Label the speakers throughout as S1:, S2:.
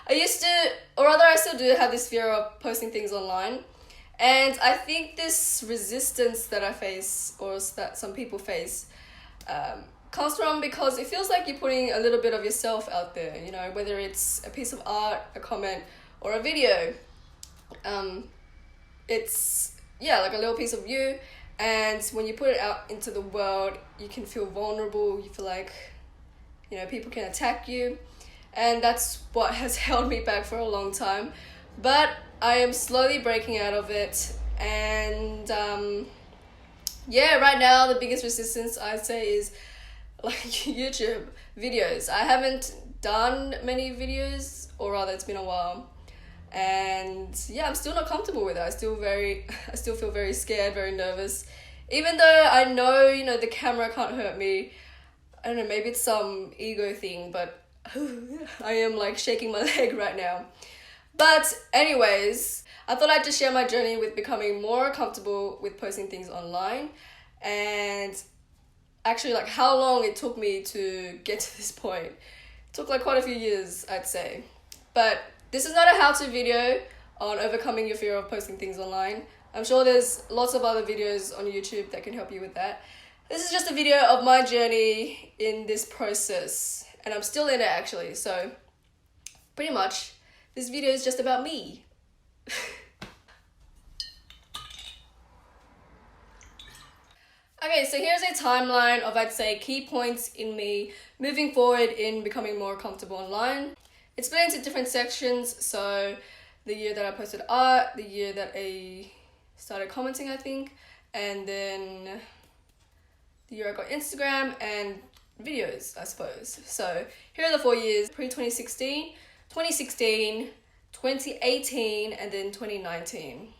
S1: I used to, or rather I still do have this fear of posting things online. And I think this resistance that I face, or that some people face, comes from because it feels like you're putting a little bit of yourself out there, you know, whether it's a piece of art, a comment, or a video. It's, yeah, like a little piece of you. And when you put it out into the world, you can feel vulnerable. You feel like, you know, people can attack you. And that's what has held me back for a long time. But I am slowly breaking out of it. And yeah, right now the biggest resistance I'd say is like YouTube videos. I haven't done many videos, or rather it's been a while. And yeah, I'm still not comfortable with it. I still feel very scared, very nervous. Even though I know, you know, the camera can't hurt me. I don't know, maybe it's some ego thing, but I am like shaking my leg right now. But anyways, I thought I'd just share my journey with becoming more comfortable with posting things online, and actually like how long it took me to get to this point. It took like quite a few years, I'd say. But this is not a how-to video on overcoming your fear of posting things online. I'm sure there's lots of other videos on YouTube that can help you with that. This is just a video of my journey in this process, and I'm still in it actually, so pretty much this video is just about me. Okay, so here's a timeline of, I'd say, key points in me moving forward in becoming more comfortable online. It's split into different sections, so the year that I posted art, the year that I started commenting, I think, and then the year I got Instagram and videos, I suppose. So here are the 4 years: pre-2016, 2016, 2018, and then 2019.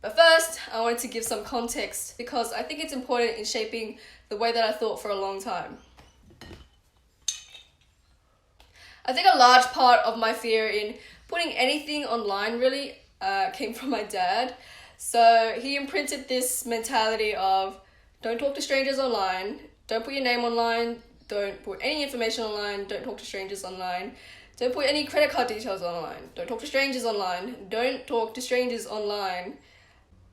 S1: But first, I wanted to give some context because I think it's important in shaping the way that I thought for a long time. I think a large part of my fear in putting anything online really came from my dad. So he imprinted this mentality of don't talk to strangers online, don't put your name online, don't put any information online, don't talk to strangers online, don't put any credit card details online, don't talk to strangers online, don't talk to strangers online,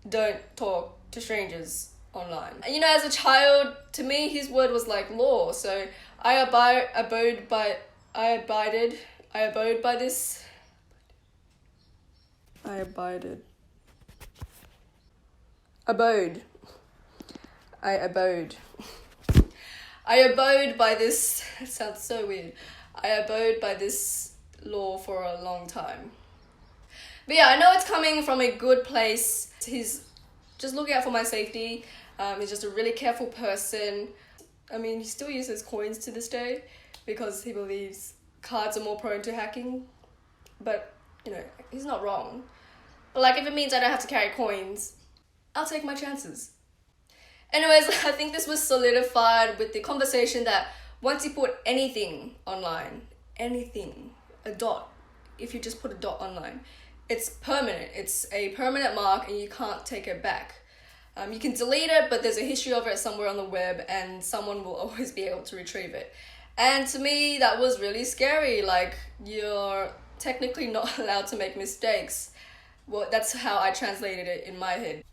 S1: don't talk to strangers online. And you know, as a child, to me, his word was like law. So I abode by this. I abode by this. It sounds so weird. I abode by this law for a long time. But yeah, I know it's coming from a good place. He's just looking out for my safety. He's just a really careful person. I mean, he still uses coins to this day because he believes cards are more prone to hacking. But, you know, he's not wrong. But like, if it means I don't have to carry coins, I'll take my chances. Anyways, I think this was solidified with the conversation that once you put anything online, anything, a dot, if you just put a dot online, it's permanent. It's a permanent mark and you can't take it back. You can delete it, but there's a history of it somewhere on the web and someone will always be able to retrieve it. And to me, that was really scary. Like, you're technically not allowed to make mistakes. Well, that's how I translated it in my head.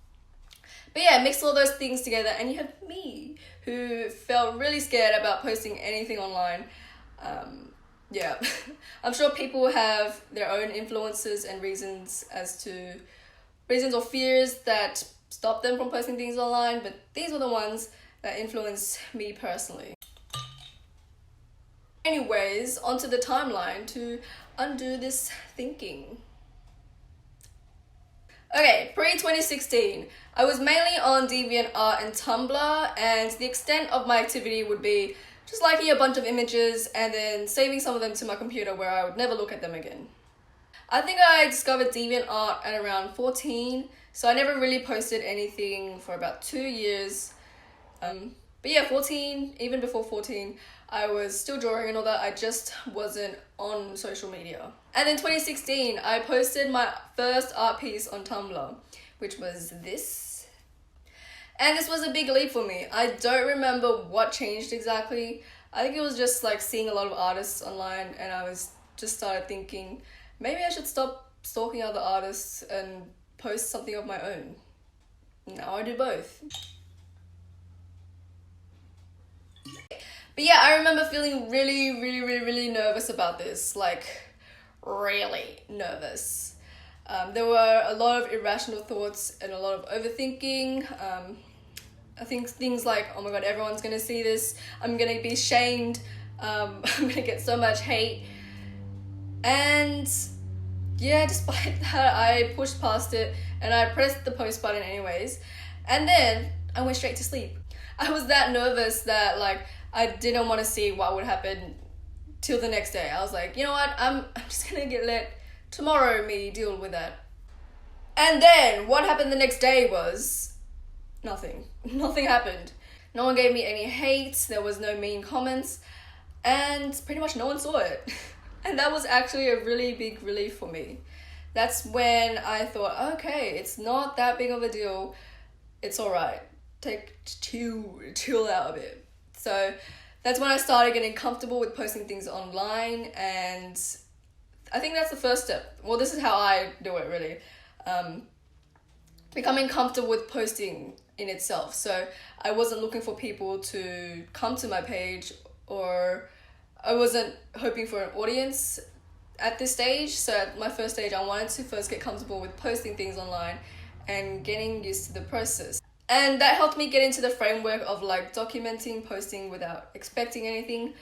S1: But yeah, mix all those things together and you have me, who felt really scared about posting anything online. Yeah, I'm sure people have their own influences and reasons or fears that stop them from posting things online, but these were the ones that influenced me personally. Anyways, onto the timeline to undo this thinking. Okay, pre-2016, I was mainly on DeviantArt and Tumblr, and the extent of my activity would be just liking a bunch of images and then saving some of them to my computer where I would never look at them again. I think I discovered DeviantArt at around 14, so I never really posted anything for about 2 years. But yeah, 14, even before 14, I was still drawing and all that. I just wasn't on social media. And in 2016, I posted my first art piece on Tumblr, which was this. And this was a big leap for me. I don't remember what changed exactly. I think it was just like seeing a lot of artists online and I was just started thinking maybe I should stop stalking other artists and post something of my own. Now I do both. But yeah, I remember feeling really nervous about this, like really nervous. There were a lot of irrational thoughts and a lot of overthinking. I think things like, oh my god, everyone's gonna see this, I'm gonna be shamed, I'm gonna get so much hate. And yeah, despite that, I pushed past it and I pressed the post button anyways. And then I went straight to sleep. I was that nervous that like I didn't want to see what would happen till the next day. I was like, you know what, I'm just gonna let tomorrow me deal with that. And then what happened the next day was nothing. Nothing happened. No one gave me any hate, there was no mean comments, and pretty much no one saw it. And that was actually a really big relief for me. That's when I thought, okay, it's not that big of a deal. It's alright. Chill out a bit. So that's when I started getting comfortable with posting things online, and I think that's the first step. Well, this is how I do it really. Becoming comfortable with posting in itself. So I wasn't looking for people to come to my page, or I wasn't hoping for an audience at this stage. So at my first stage, I wanted to first get comfortable with posting things online and getting used to the process. And that helped me get into the framework of like documenting, posting without expecting anything.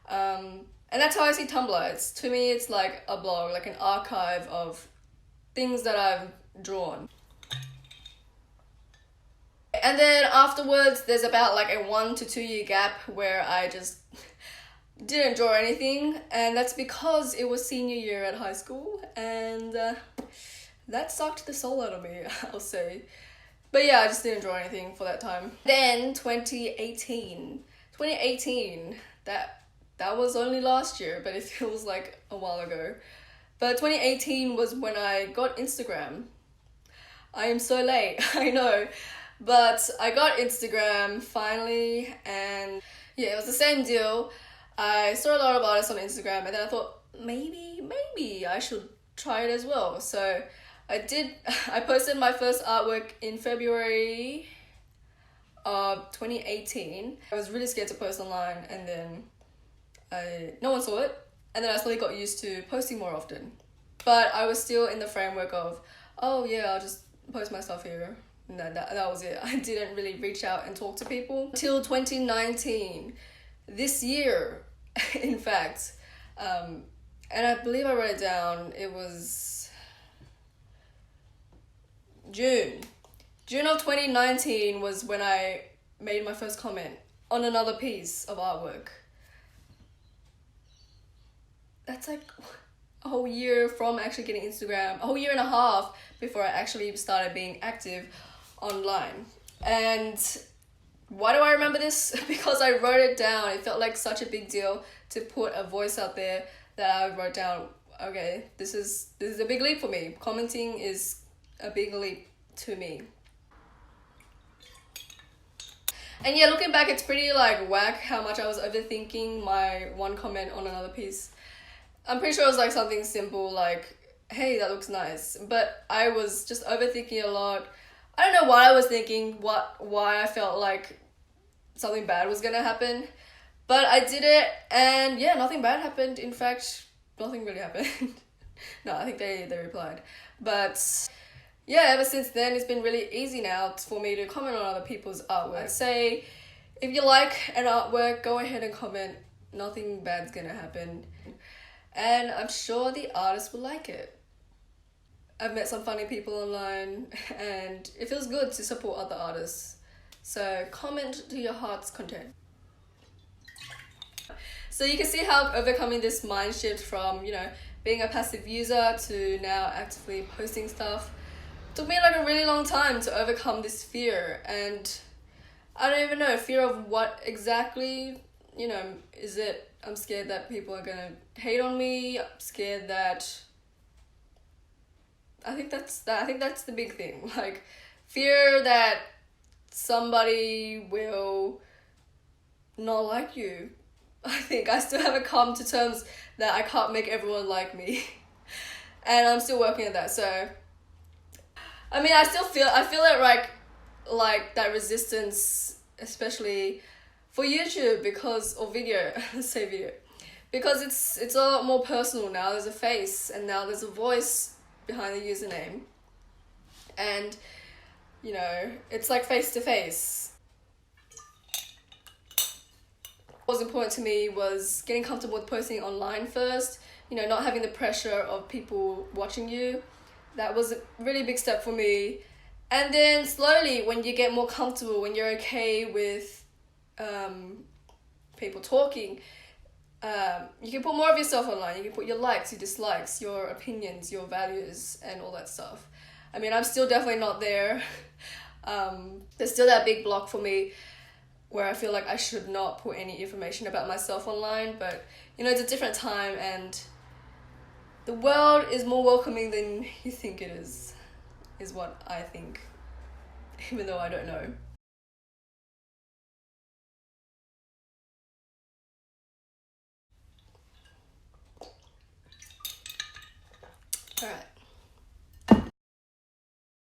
S1: And that's how I see Tumblr. To me, it's like a blog, like an archive of things that I've drawn. And then afterwards, there's about like a 1 to 2 year gap where I just didn't draw anything. And that's because it was senior year at high school. And that sucked the soul out of me, I'll say. But yeah, I just didn't draw anything for that time. Then 2018, that was only last year, but it feels like a while ago. But 2018 was when I got Instagram. I am so late, I know. But I got Instagram finally, and yeah, it was the same deal. I saw a lot of artists on Instagram, and then I thought, maybe I should try it as well. So I did. I posted my first artwork in February of 2018. I was really scared to post online, and then no one saw it. And then I slowly got used to posting more often. But I was still in the framework of, oh yeah, I'll just post my stuff here. And that was it. I didn't really reach out and talk to people till 2019. This year, in fact. And I believe I wrote it down. It was June of 2019 was when I made my first comment on another piece of artwork. That's like a whole year from actually getting Instagram, a whole year and a half before I actually started being active online. And why do I remember this? Because I wrote it down. It felt like such a big deal to put a voice out there that I wrote down, okay, this is a big leap for me. Commenting is a big leap to me. And yeah, looking back, it's pretty like whack how much I was overthinking my one comment on another piece. I'm pretty sure it was like something simple like, hey, that looks nice. But I was just overthinking a lot. I don't know what I was thinking, why I felt like something bad was gonna happen. But I did it, and yeah, nothing bad happened. In fact, nothing really happened. No, I think they replied. But yeah, ever since then, it's been really easy now for me to comment on other people's artwork. Say, if you like an artwork, go ahead and comment. Nothing bad's gonna happen. And I'm sure the artist will like it. I've met some funny people online, and it feels good to support other artists. So comment to your heart's content. So you can see how I'm overcoming this mind shift from, being a passive user to now actively posting stuff. It took me like a really long time to overcome this fear, and I don't even know, fear of what exactly, is it? I'm scared that people are gonna hate on me. I'm scared that I think that's the big thing. Like, fear that somebody will not like you. I think I still haven't come to terms that I can't make everyone like me. And I'm still working on that. So I mean, I feel it like that resistance, especially for YouTube, because, or video, let's say video, because it's a lot more personal now. There's a face, and now there's a voice behind the username, and you know, it's like face to face. What was important to me was getting comfortable with posting online first, you know, not having the pressure of people watching you. That was a really big step for me. And then slowly, when you get more comfortable, when you're okay with people talking, you can put more of yourself online. You can put your likes, your dislikes, your opinions, your values, and all that stuff. I mean, I'm still definitely not there. There's still that big block for me where I feel like I should not put any information about myself online, but you know, it's a different time, and the world is more welcoming than you think it is what I think, even though I don't know. Alright.